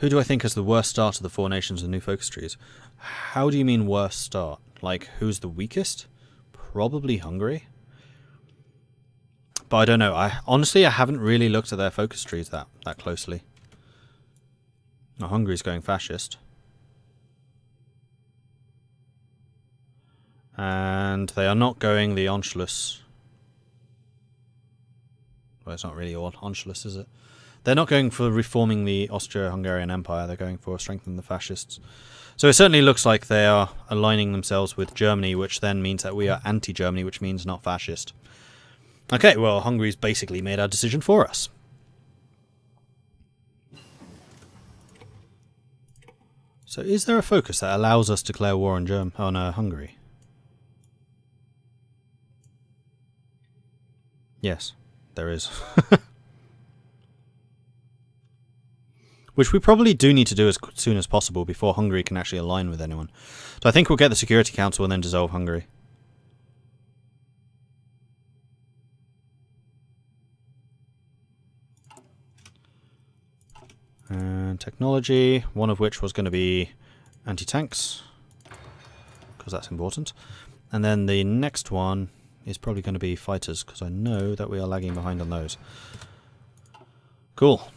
Who do I think has the worst start of the four nations with new focus trees? How do you mean worst start? Like, who's the weakest? Probably Hungary. But I don't know. Honestly, I haven't really looked at their focus trees that closely. Now, Hungary's going fascist. And they are not going the Anschluss. Well, it's not really all Anschluss, is it? They're not going for reforming the Austro-Hungarian Empire. They're going for strengthening the fascists. So it certainly looks like they are aligning themselves with Germany, which then means that we are anti-Germany, which means not fascist. Okay, well, Hungary's basically made our decision for us. So is there a focus that allows us to declare war on Hungary? Yes, there is. Which we probably do need to do as soon as possible before Hungary can actually align with anyone. So I think we'll get the Security Council and then dissolve Hungary. And technology, one of which was going to be anti-tanks, because that's important. And then the next one is probably going to be fighters, because I know that we are lagging behind on those. Cool.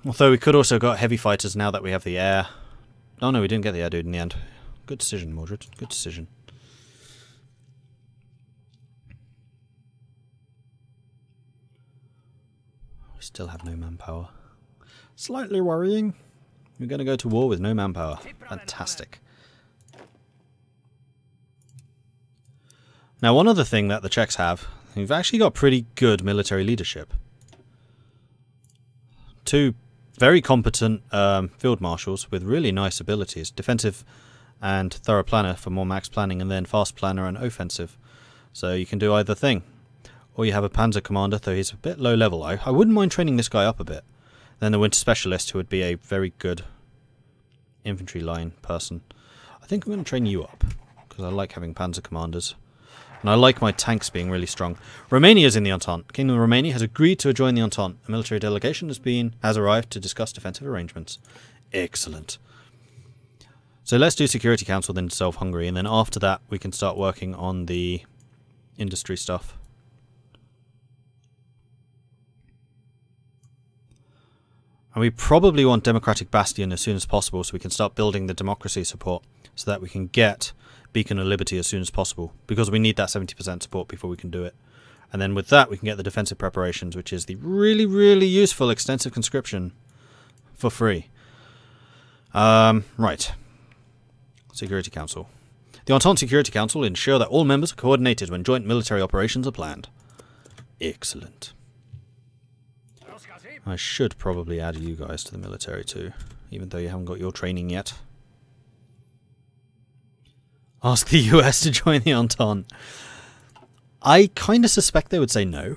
Although we could also got heavy fighters now that we have the air. Oh no, we didn't get the air dude in the end. Good decision, Mordred. Good decision. We still have no manpower. Slightly worrying. We're going to go to war with no manpower. Fantastic. Now, one other thing that the Czechs have, we've actually got pretty good military leadership. Two very competent field marshals with really nice abilities. Defensive and thorough planner for more max planning, and then fast planner and offensive. So you can do either thing. Or you have a panzer commander, though he's a bit low level. I wouldn't mind training this guy up a bit. Then the winter specialist, who would be a very good infantry line person. I think I'm going to train you up, because I like having panzer commanders. And I like my tanks being really strong. Romania is in the Entente. Kingdom of Romania has agreed to join the Entente. A military delegation has arrived to discuss defensive arrangements. Excellent. So let's do Security Council, then dissolve Hungary, and then after that we can start working on the industry stuff. And we probably want Democratic Bastion as soon as possible so we can start building the democracy support so that we can get Beacon of Liberty as soon as possible, because we need that 70% support before we can do it. And then with that we can get the defensive preparations, which is the really, really useful extensive conscription for free. Right. Security Council. The Entente Security Council will ensure that all members are coordinated when joint military operations are planned. Excellent. I should probably add you guys to the military too, even though you haven't got your training yet. Ask the US to join the Entente. I kind of suspect they would say no.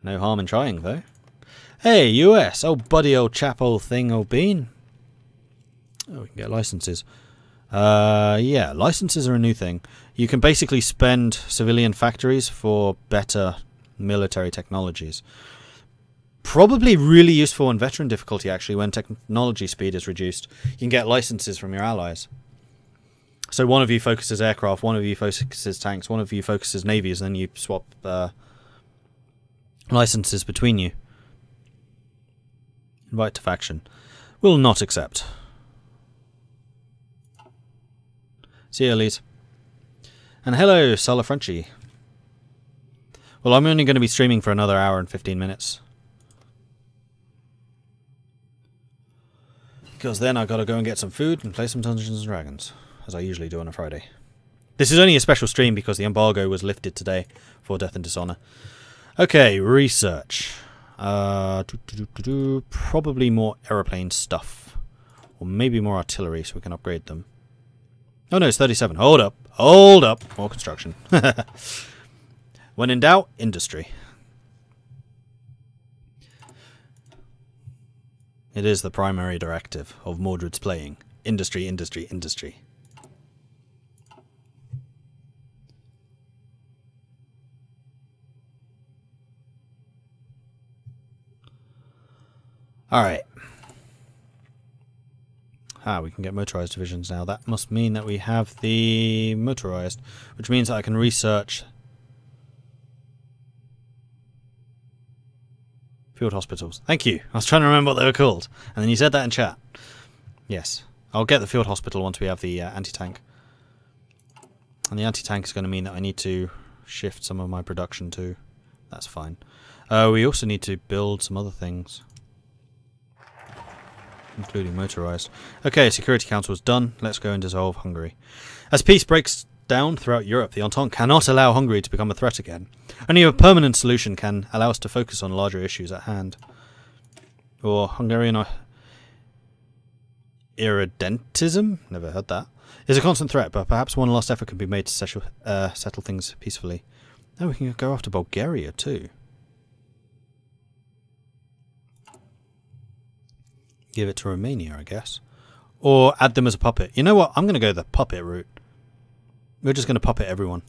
No harm in trying, though. Hey, US! Oh, buddy, old chap, old thing, old bean. Oh, we can get licenses. Yeah, licenses are a new thing. You can basically spend civilian factories for better military technologies. Probably really useful in veteran difficulty, actually, when technology speed is reduced. You can get licenses from your allies. So one of you focuses aircraft, one of you focuses tanks, one of you focuses navies, and then you swap licenses between you. Invite to faction. Will not accept. See you, Elise. And hello, Sala Frenchie. Well, I'm only going to be streaming for another hour and 15 minutes. Because then I've got to go and get some food and play some Dungeons & Dragons, as I usually do on a Friday. This is only a special stream because the embargo was lifted today for Death and Dishonor. Okay, research. Probably more aeroplane stuff. Or maybe more artillery so we can upgrade them. Oh no, it's 37. Hold up. Hold up. More construction. When in doubt, industry. It is the primary directive of Mordred's playing. Industry, industry, industry. Alright. Ah, we can get motorized divisions now. That must mean that we have the motorized, which means that I can research field hospitals. Thank you. I was trying to remember what they were called, and then you said that in chat. Yes, I'll get the field hospital once we have the anti-tank. And the anti-tank is going to mean that I need to shift some of my production too. That's fine. We also need to build some other things, including motorized. Okay, Security Council is done. Let's go and dissolve Hungary. As peace breaks down throughout Europe, the Entente cannot allow Hungary to become a threat again. Only a permanent solution can allow us to focus on larger issues at hand. Or Hungarian irredentism? Never heard that. Is a constant threat, but perhaps one last effort can be made to settle things peacefully. Now we can go after Bulgaria too. Give it to Romania, I guess. Or add them as a puppet. You know what? I'm going to go the puppet route. We're just going to puppet everyone.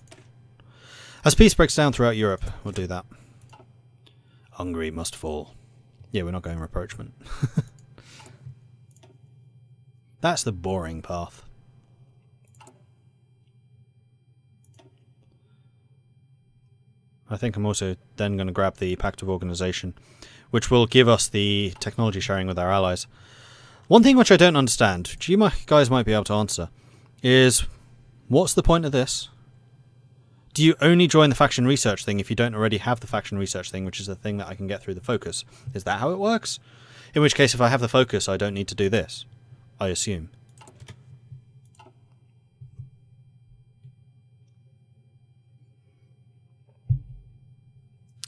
As peace breaks down throughout Europe, we'll do that. Hungary must fall. Yeah, we're not going rapprochement. That's the boring path. I think I'm also then going to grab the Pact of Organisation, which will give us the technology sharing with our allies. One thing which I don't understand, which you guys might be able to answer, is what's the point of this? Do you only join the faction research thing if you don't already have the faction research thing, which is the thing that I can get through the focus? Is that how it works? In which case, if I have the focus, I don't need to do this, I assume.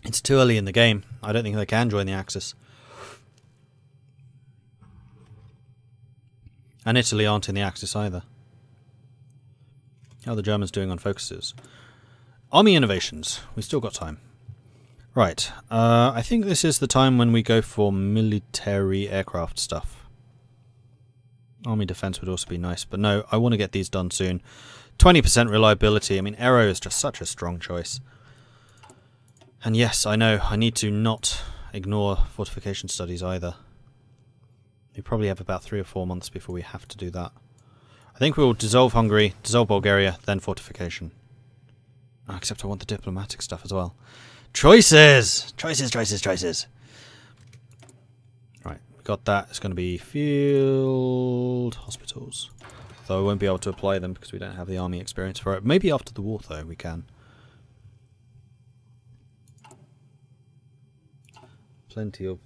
It's too early in the game. I don't think they can join the Axis. And Italy aren't in the Axis either. How are the Germans doing on focuses? Army innovations. We still got time. Right. I think this is the time when we go for military aircraft stuff. Army defense would also be nice, but no, I want to get these done soon. 20% reliability. I mean, Aero is just such a strong choice. And yes, I know, I need to not ignore fortification studies either. We probably have about 3 or 4 months before we have to do that. I think we will dissolve Hungary, dissolve Bulgaria, then fortification. Oh, except I want the diplomatic stuff as well. Choices! Choices, choices, choices! Right, we got that. It's going to be field hospitals. Though I won't be able to apply them because we don't have the army experience for it. Maybe after the war, though, we can. Plenty of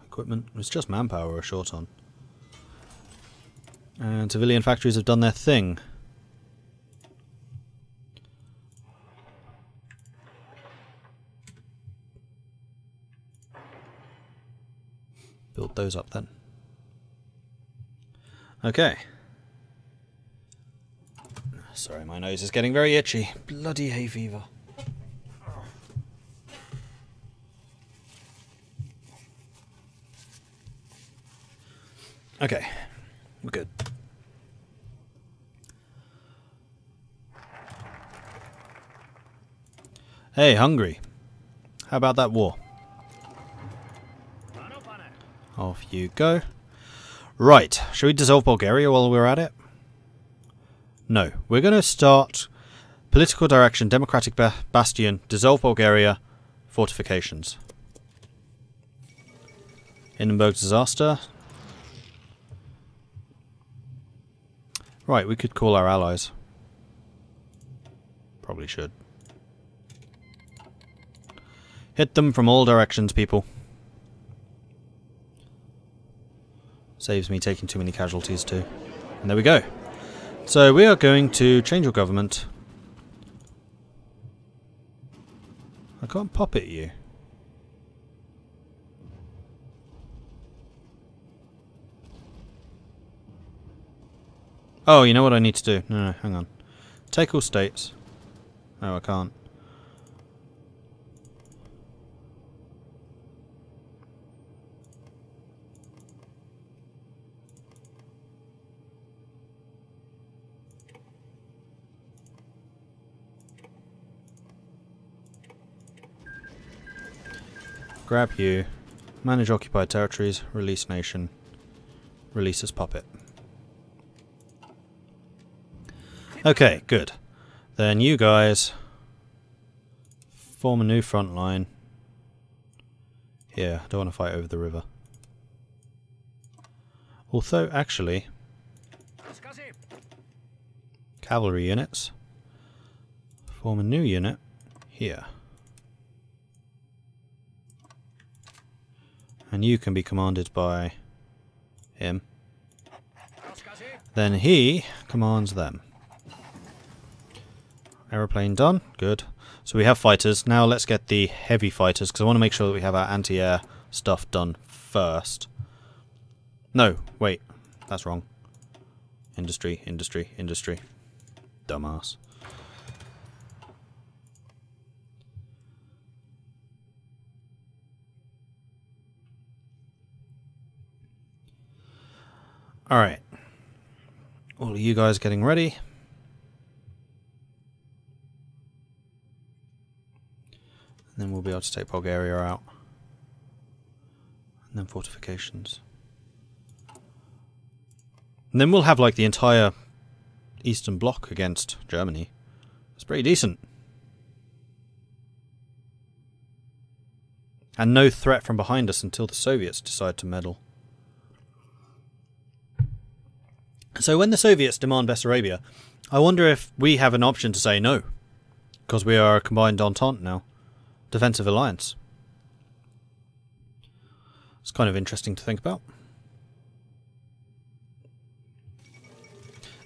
equipment. It's just manpower we're short on. And civilian factories have done their thing. Build those up then. Okay. Sorry, my nose is getting very itchy. Bloody hay fever. Okay, we're good. Hey, Hungary. How about that war? Off you go. Right, shall we dissolve Bulgaria while we're at it? No, we're going to start political direction, democratic bastion, dissolve Bulgaria, fortifications. Hindenburg disaster. Right, we could call our allies. Probably should. Hit them from all directions, people. Saves me taking too many casualties too. And there we go. So we are going to change your government. I can't pop it you. Oh, you know what I need to do? No, hang on. Take all states. No, I can't. Grab you. Manage occupied territories. Release nation. release as puppet. Okay, good. Then you guys form a new front line. Here, I don't want to fight over the river. Although, actually, cavalry units, form a new unit here. And you can be commanded by him. Then he commands them. Aeroplane done. Good. So we have fighters. Now let's get the heavy fighters, because I want to make sure that we have our anti-air stuff done first. No, wait. That's wrong. Industry, industry, industry. Dumbass. Alright. All of you guys getting ready. And then we'll be able to take Bulgaria out. And then fortifications. And then we'll have like the entire Eastern Bloc against Germany. It's pretty decent. And no threat from behind us until the Soviets decide to meddle. So when the Soviets demand Bessarabia, I wonder if we have an option to say no. Because we are a combined Entente now. Defensive alliance. It's kind of interesting to think about.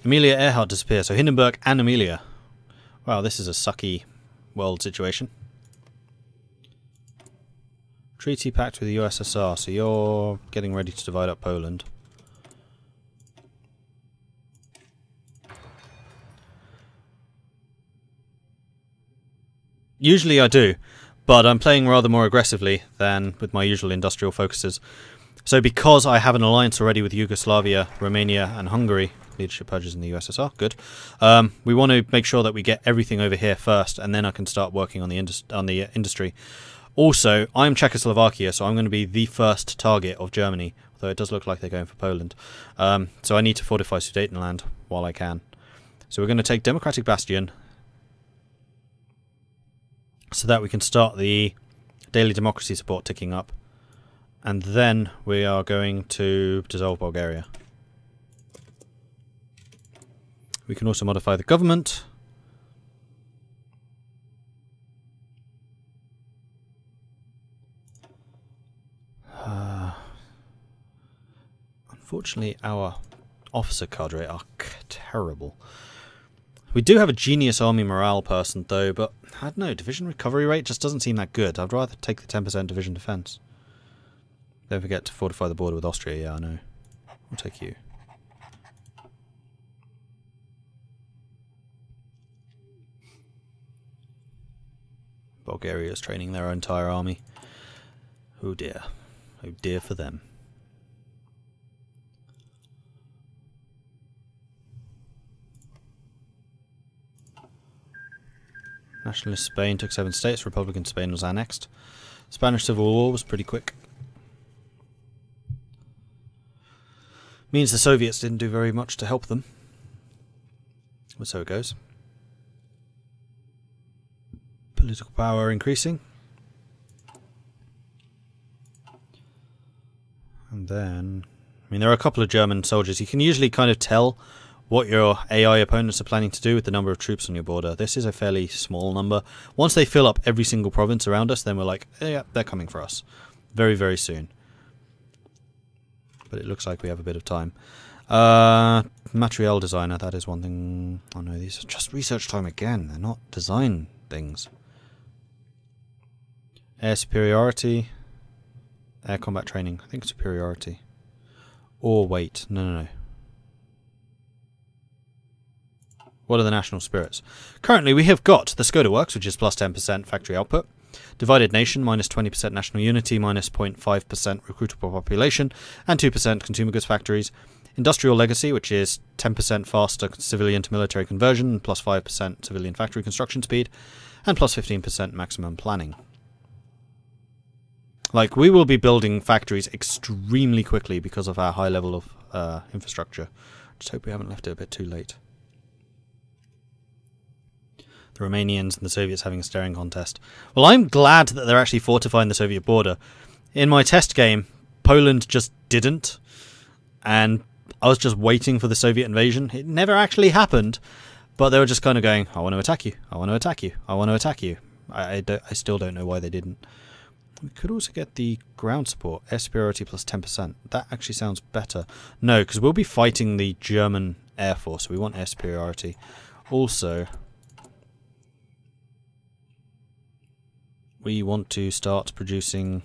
Amelia Earhart disappears. So Hindenburg and Amelia. Wow, this is a sucky world situation. Treaty pact with the USSR. So you're getting ready to divide up Poland. Usually I do, but I'm playing rather more aggressively than with my usual industrial focuses. So because I have an alliance already with Yugoslavia, Romania and Hungary, leadership purges in the USSR, good, we want to make sure that we get everything over here first, and then I can start working on the industry. Also, I'm Czechoslovakia, so I'm going to be the first target of Germany, although it does look like they're going for Poland. So I need to fortify Sudetenland while I can. So we're going to take Democratic Bastion, so that we can start the daily democracy support ticking up. And then we are going to dissolve Bulgaria. We can also modify the government. Unfortunately, our officer cadre are terrible. We do have a genius army morale person, though, but I don't know, division recovery rate just doesn't seem that good. I'd rather take the 10% division defense. Don't forget to fortify the border with Austria. Yeah, I know. We'll take you. Bulgaria is training their entire army. Oh dear. Oh dear for them. Nationalist Spain took 7 states, Republican Spain was annexed. Spanish Civil War was pretty quick. Means the Soviets didn't do very much to help them. But so it goes. Political power increasing. And then, I mean, there are a couple of German soldiers. You can usually kind of tell what your AI opponents are planning to do with the number of troops on your border. This is a fairly small number. Once they fill up every single province around us, then we're like, yeah, they're coming for us. Very, very soon. But it looks like we have a bit of time. Materiel designer, that is one thing. Oh no, these are just research time again. They're not design things. Air superiority. Air combat training. I think superiority. Or wait, no. What are the national spirits? Currently we have got the Skoda Works, which is plus 10% factory output. Divided Nation, minus 20% national unity, minus 0.5% recruitable population, and 2% consumer goods factories. Industrial Legacy, which is 10% faster civilian to military conversion, plus 5% civilian factory construction speed, and plus 15% maximum planning. Like, we will be building factories extremely quickly because of our high level of infrastructure. Just hope we haven't left it a bit too late. The Romanians and the Soviets having a staring contest. Well, I'm glad that they're actually fortifying the Soviet border. In my test game, Poland just didn't, and I was just waiting for the Soviet invasion. It never actually happened, but they were just kind of going, I want to attack you, I want to attack you, I want to attack you. I still don't know why they didn't. We could also get the ground support, air superiority plus 10%. That actually sounds better. No, because we'll be fighting the German Air Force, so we want air superiority. Also, we want to start producing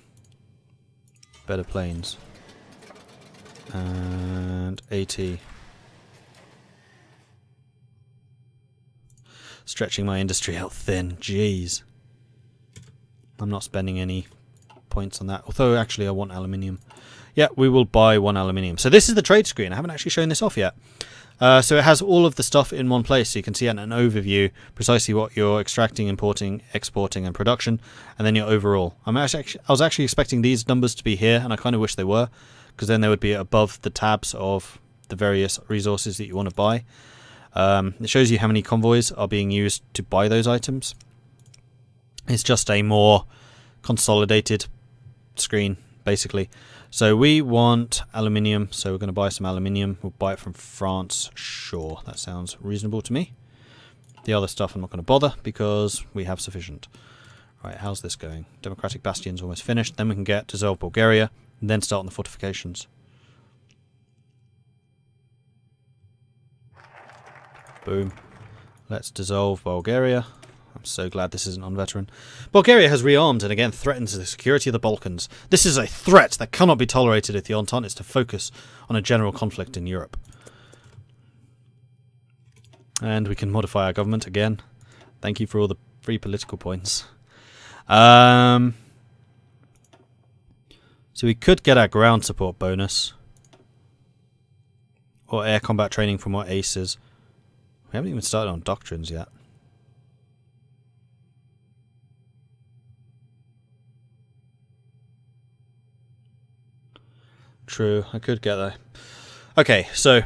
better planes. And AT. Stretching my industry out thin. Jeez. I'm not spending any points on that. Although, actually, I want aluminium. Yeah, we will buy 1 aluminium. So this is the trade screen. I haven't actually shown this off yet. So it has all of the stuff in one place. So you can see in an overview precisely what you're extracting, importing, exporting, and production. And then your overall. I was actually expecting these numbers to be here, and I kind of wish they were, because then they would be above the tabs of the various resources that you want to buy. It shows you how many convoys are being used to buy those items. It's just a more consolidated screen, basically. So we want aluminium, so we're going to buy some aluminium. We'll buy it from France. Sure, that sounds reasonable to me. The other stuff I'm not going to bother because we have sufficient. Right, how's this going? Democratic Bastion's almost finished. Then we can get dissolve Bulgaria and then start on the fortifications. Boom. Let's dissolve Bulgaria. I'm so glad this isn't on veteran. Bulgaria has rearmed and again threatens the security of the Balkans. This is a threat that cannot be tolerated if the Entente is to focus on a general conflict in Europe. And we can modify our government again. Thank you for all the free political points. So we could get our ground support bonus. Or air combat training from our aces. We haven't even started on doctrines yet. True, I could get that. Okay, so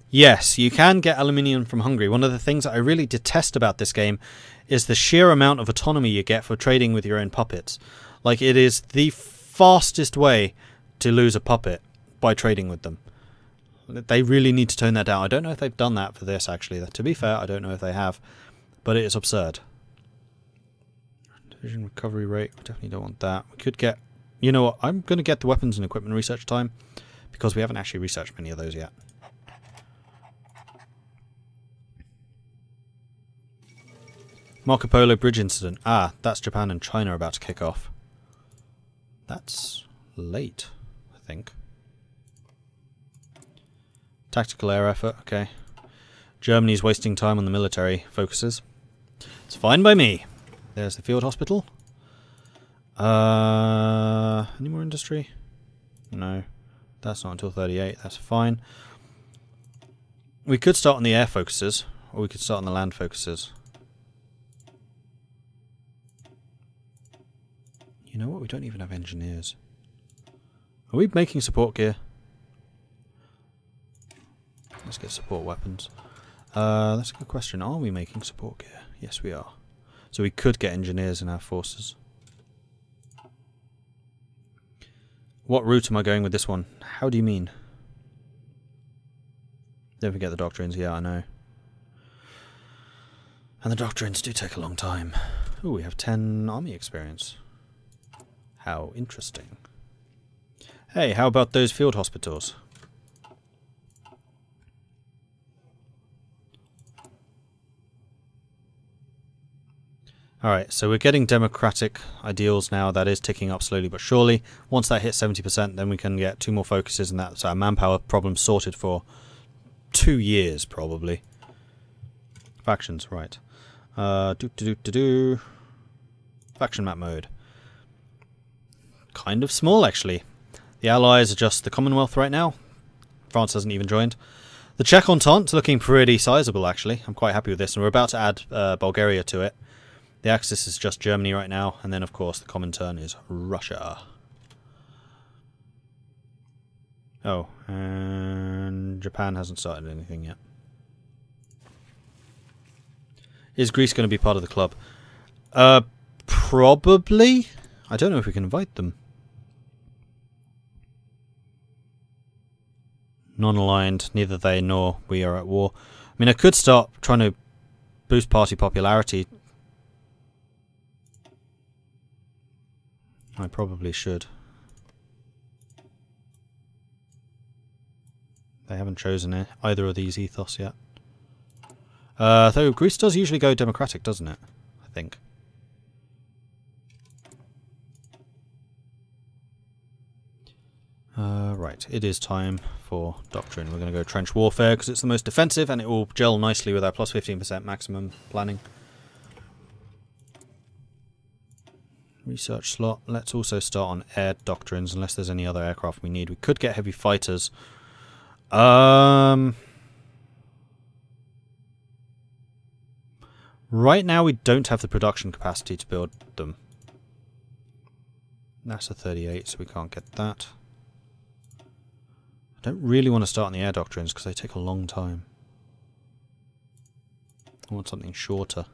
yes, you can get aluminium from Hungary. One of the things that I really detest about this game is the sheer amount of autonomy you get for trading with your own puppets. Like, it is the fastest way to lose a puppet by trading with them. They really need to tone that down. I don't know if they've done that for this, actually. To be fair, I don't know if they have. But it is absurd. Division recovery rate, we definitely don't want that. We could get... You know what, I'm going to get the weapons and equipment research time, because we haven't actually researched many of those yet. Marco Polo bridge incident. Ah, that's Japan and China about to kick off. That's late, I think. Tactical air effort, okay. Germany's wasting time on the military focuses. It's fine by me. There's the field hospital. Any more industry? No. That's not until 38. That's fine. We could start on the air focuses, or we could start on the land focuses. You know what? We don't even have engineers. Are we making support gear? Let's get support weapons. That's a good question. Are we making support gear? Yes, we are. So we could get engineers in our forces. What route am I going with this one? How do you mean? Don't forget the doctrines. Yeah, I know. And the doctrines do take a long time. Ooh, we have 10 army experience. How interesting. Hey, how about those field hospitals? Alright, so we're getting democratic ideals now. That is ticking up slowly but surely. Once that hits 70%, then we can get 2 more focuses, and that's our manpower problem sorted for 2 years, probably. Factions, right. Faction map mode. Kind of small, actually. The Allies are just the Commonwealth right now. France hasn't even joined. The Czech Entente looking pretty sizable, actually. I'm quite happy with this, and we're about to add Bulgaria to it. The Axis is just Germany right now, and then of course the Comintern is Russia. Oh, and Japan hasn't started anything yet. Is Greece going to be part of the club? Probably. I don't know if we can invite them. Non-aligned, neither they nor we are at war. I mean, I could start trying to boost party popularity. I probably should. They haven't chosen either of these ethos yet. Though Greece does usually go democratic, doesn't it? I think. Right, it is time for Doctrine. We're going to go Trench Warfare because it's the most defensive and it will gel nicely with our plus 15% maximum planning. Research slot. Let's also start on Air Doctrines unless there's any other aircraft we need. We could get heavy fighters. Right now we don't have the production capacity to build them. NASA 38, so we can't get that. I don't really want to start on the air doctrines because they take a long time. I want something shorter.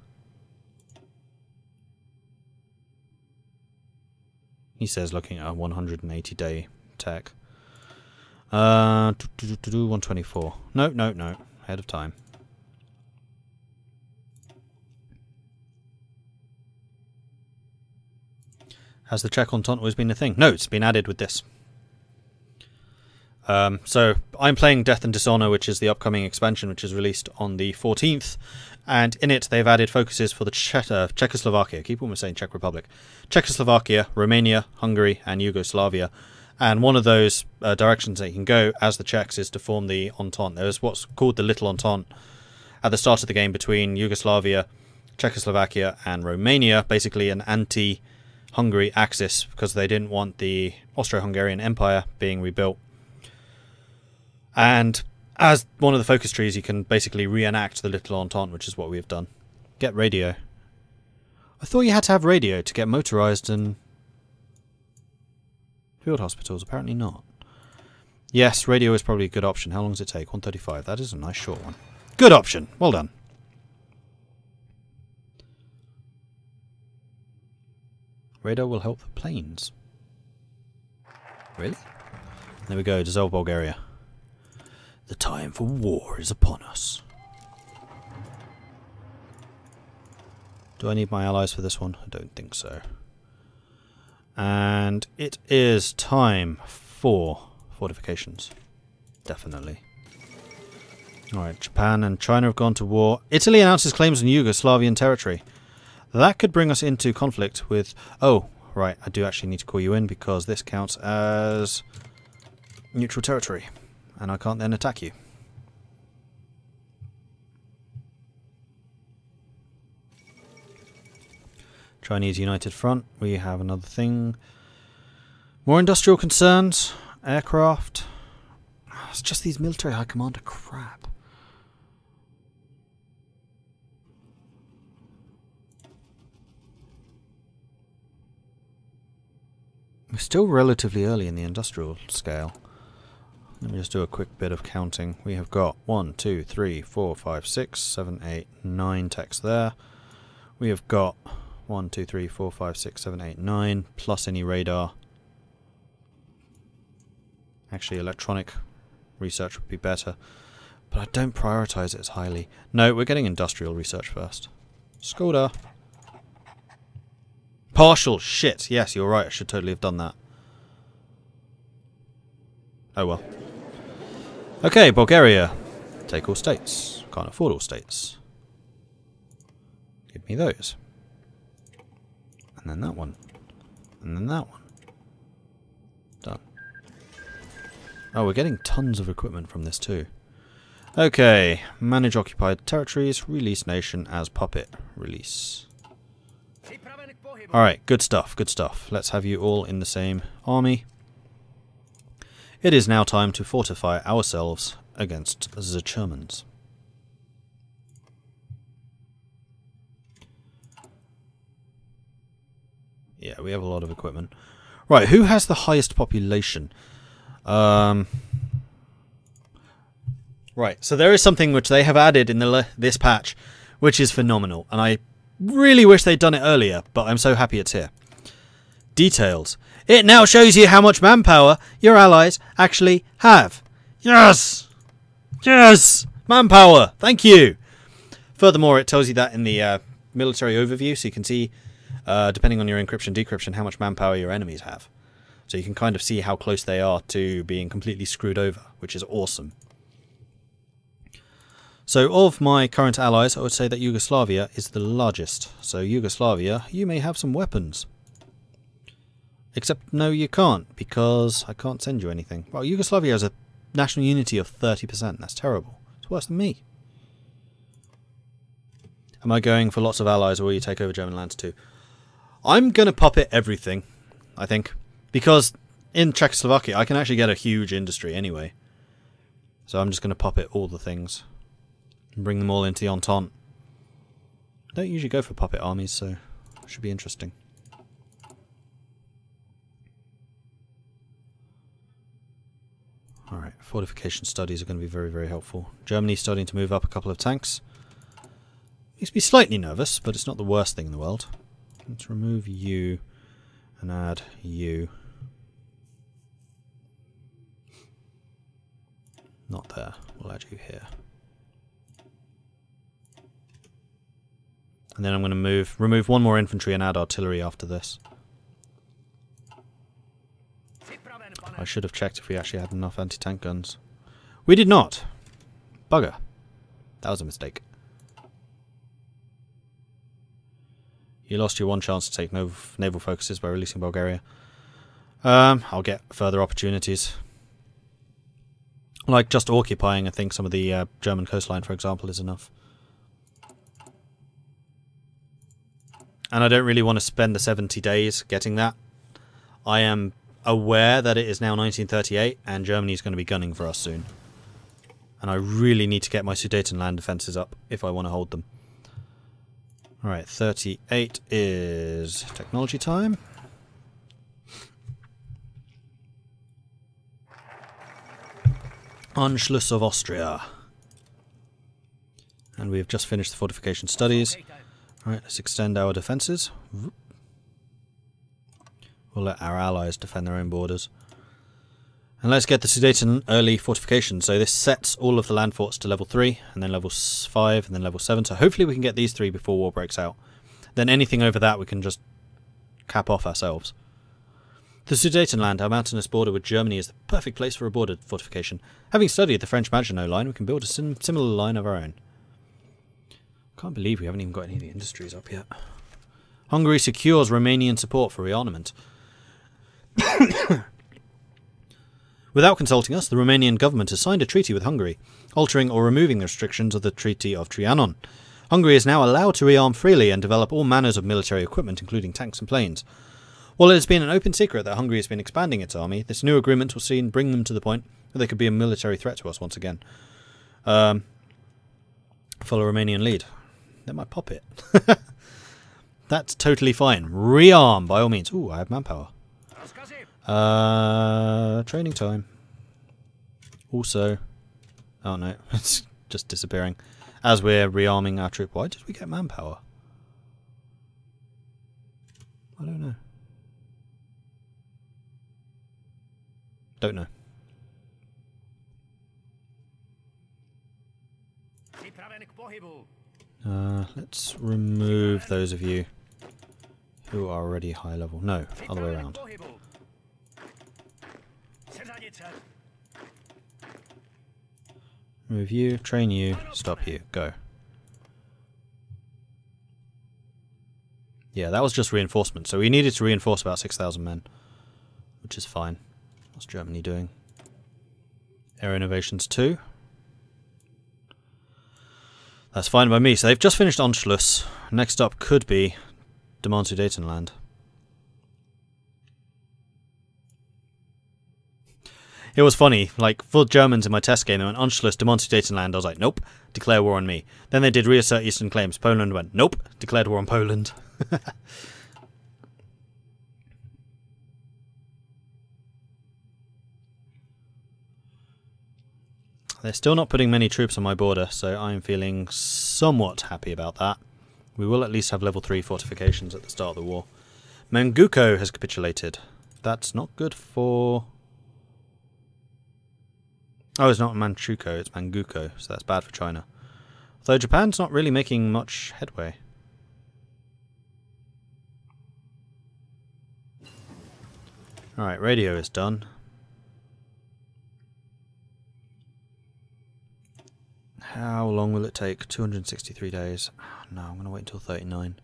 He says looking at a 180-day tech. 124. No, no, no. Ahead of time. Has the Czech Entente always been a thing? No, it's been added with this. So I'm playing Death and Dishonor, which is the upcoming expansion, which is released on the 14th. And in it, they've added focuses for the Czechoslovakia. I keep almost saying Czech Republic. Czechoslovakia, Romania, Hungary, and Yugoslavia. And one of those directions that you can go as the Czechs is to form the Entente. There's what's called the Little Entente at the start of the game between Yugoslavia, Czechoslovakia, and Romania. Basically an anti-Hungary axis because they didn't want the Austro-Hungarian Empire being rebuilt. And as one of the focus trees, you can basically reenact the Little Entente, which is what we have done. Get radio. I thought you had to have radio to get motorized and field hospitals. Apparently not. Yes, radio is probably a good option. How long does it take? 135. That is a nice short one. Good option. Well done. Radar will help the planes. Really? There we go. Dissolve Bulgaria. The time for war is upon us. Do I need my allies for this one? I don't think so. And it is time for fortifications. Definitely. Alright, Japan and China have gone to war. Italy announces claims on Yugoslavian territory. That could bring us into conflict with... Oh, right, I do actually need to call you in because this counts as neutral territory. And I can't then attack you. Chinese United Front. We have another thing. More industrial concerns. Aircraft. It's just these military high commander crap. We're still relatively early in the industrial scale. Let me just do a quick bit of counting. We have got 1, 2, 3, 4, 5, 6, 7, 8, 9 techs there. We have got 1, 2, 3, 4, 5, 6, 7, 8, 9, plus any radar. Actually, electronic research would be better, but I don't prioritize it as highly. No, we're getting industrial research first. Skoda. Partial shit. Yes, you're right. I should totally have done that. Oh well. Okay, Bulgaria. Take all states. Can't afford all states. Give me those. And then that one. And then that one. Done. Oh, we're getting tons of equipment from this too. Okay. Manage occupied territories. Release nation as puppet. Release. Alright, good stuff, good stuff. Let's have you all in the same army. It is now time to fortify ourselves against the Germans. Yeah, we have a lot of equipment. Right, who has the highest population? Right, so there is something which they have added in this patch, which is phenomenal, and I really wish they'd done it earlier, but I'm so happy it's here. Details. It now shows you how much manpower your allies actually have. Yes! Yes! Manpower! Thank you! Furthermore, it tells you that in the military overview, so you can see, depending on your encryption, decryption, how much manpower your enemies have. So you can kind of see how close they are to being completely screwed over, which is awesome. So of my current allies, I would say that Yugoslavia is the largest. So Yugoslavia, you may have some weapons. Except no, you can't, because I can't send you anything. Well, Yugoslavia has a national unity of 30%. That's terrible. It's worse than me. Am I going for lots of allies, or will you take over German lands too? I'm going to puppet everything, I think. Because in Czechoslovakia, I can actually get a huge industry anyway. So I'm just going to puppet all the things. And bring them all into the Entente. Don't usually go for puppet armies, so it should be interesting. Alright, fortification studies are going to be very, very helpful. Germany's starting to move up a couple of tanks. Makes me slightly nervous, but it's not the worst thing in the world. Let's remove you and add you. Not there. We'll add you here. And then I'm going to remove one more infantry and add artillery after this. I should have checked if we actually had enough anti-tank guns. We did not. Bugger. That was a mistake. You lost your one chance to take naval focuses by releasing Bulgaria. I'll get further opportunities. Like just occupying, I think, some of the German coastline, for example, is enough. And I don't really want to spend the 70 days getting that. I am aware that it is now 1938, and Germany is going to be gunning for us soon. And I really need to get my Sudeten land defences up if I want to hold them. Alright, 38 is technology time. Anschluss of Austria. And we've just finished the fortification studies. Alright, let's extend our defences. We'll let our allies defend their own borders. And let's get the Sudeten early fortification. So this sets all of the land forts to level 3, and then level 5, and then level 7. So hopefully we can get these 3 before war breaks out. Then anything over that we can just cap off ourselves. The Sudetenland, our mountainous border with Germany, is the perfect place for a border fortification. Having studied the French Maginot Line, we can build a similar line of our own. Can't believe we haven't even got any of the industries up yet. Hungary secures Romanian support for rearmament. Without consulting us, the Romanian government has signed a treaty with Hungary, altering or removing the restrictions of the Treaty of Trianon. Hungary is now allowed to rearm freely and develop all manners of military equipment, including tanks and planes. While it has been an open secret that Hungary has been expanding its army, this new agreement will soon bring them to the point where they could be a military threat to us once again. Follow Romanian lead. They're my puppet. That's totally fine. Rearm, by all means. Ooh, I have manpower. Training time. Also, oh no, it's just disappearing. As we're rearming our troop. Why did we get manpower? I don't know. Don't know. Let's remove those of you who are already high level. No, other way around. Remove you, train you, stop you, go. Yeah, that was just reinforcement, so we needed to reinforce about 6,000 men, which is fine. What's Germany doing? Air Innovations 2. That's fine by me. So they've just finished Anschluss. Next up could be Sudetenland. It was funny, like, for Germans in my test game, they went Anschluss, Sudetenland. I was like, nope, declare war on me. Then they did reassert eastern claims. Poland went, nope, declared war on Poland. They're still not putting many troops on my border, so I'm feeling somewhat happy about that. We will at least have level 3 fortifications at the start of the war. Manguko has capitulated. That's not good for... Oh, it's not Manchukuo, it's Manguko, so that's bad for China. Although Japan's not really making much headway. Alright, radio is done. How long will it take? 263 days. No, I'm going to wait until 39.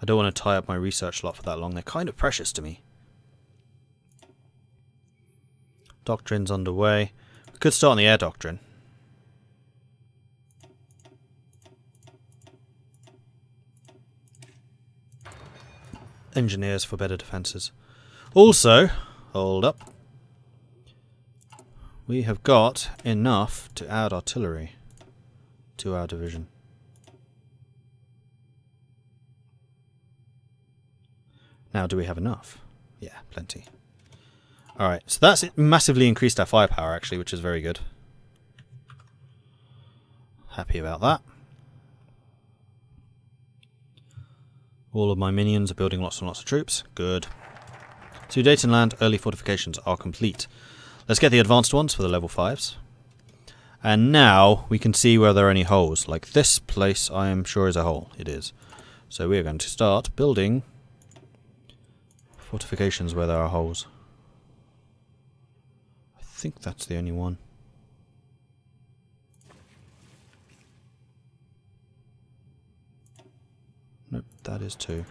I don't want to tie up my research slot for that long. They're kind of precious to me. Doctrine's underway. We could start on the air doctrine. Engineers for better defences. Also, hold up. We have got enough to add artillery to our division. Now, do we have enough? Yeah, plenty. Alright, so that's massively increased our firepower, actually, which is very good. Happy about that. All of my minions are building lots and lots of troops. Good. Sudetenland early fortifications are complete. Let's get the advanced ones for the level 5s. And now we can see where there are any holes. Like this place, I am sure is a hole. It is. So we are going to start building fortifications where there are holes. I think that's the only one. Nope, that is 2.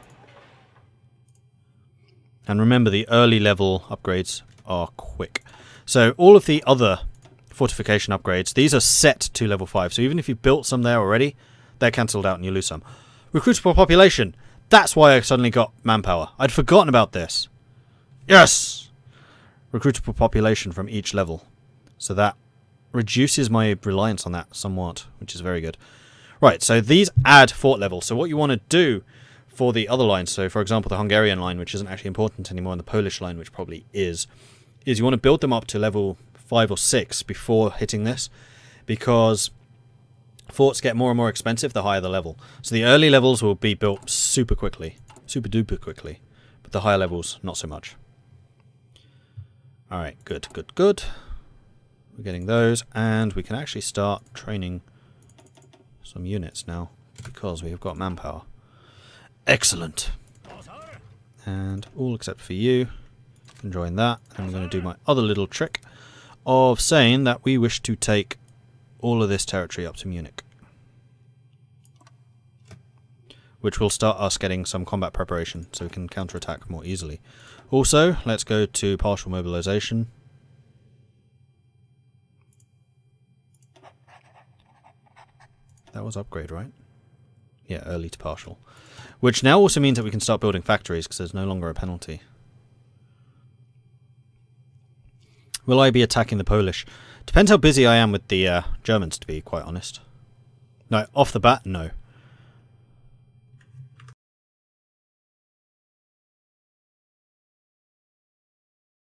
And remember, the early level upgrades are quick. So all of the other fortification upgrades, these are set to level 5. So even if you've built some there already, they're cancelled out and you lose some. Recruitable population. That's why I suddenly got manpower. I'd forgotten about this. Yes! Recruitable population from each level. So that reduces my reliance on that somewhat, which is very good. Right, so these add fort levels. So what you want to do for the other lines, so for example the Hungarian line, which isn't actually important anymore, and the Polish line, which probably is you want to build them up to level 5 or 6 before hitting this, because forts get more and more expensive the higher the level. So the early levels will be built super quickly, super duper quickly, but the higher levels not so much. Alright, good, good, good. We're getting those, and we can actually start training some units now, because we have got manpower. Excellent. And all except for you can join that. And I'm going to do my other little trick of saying that we wish to take all of this territory up to Munich, which will start us getting some combat preparation so we can counterattack more easily. Also, let's go to partial mobilization. That was upgrade, right? Yeah, early to partial. Which now also means that we can start building factories because there's no longer a penalty. Will I be attacking the Polish? Depends how busy I am with the Germans, to be quite honest. No, off the bat, no.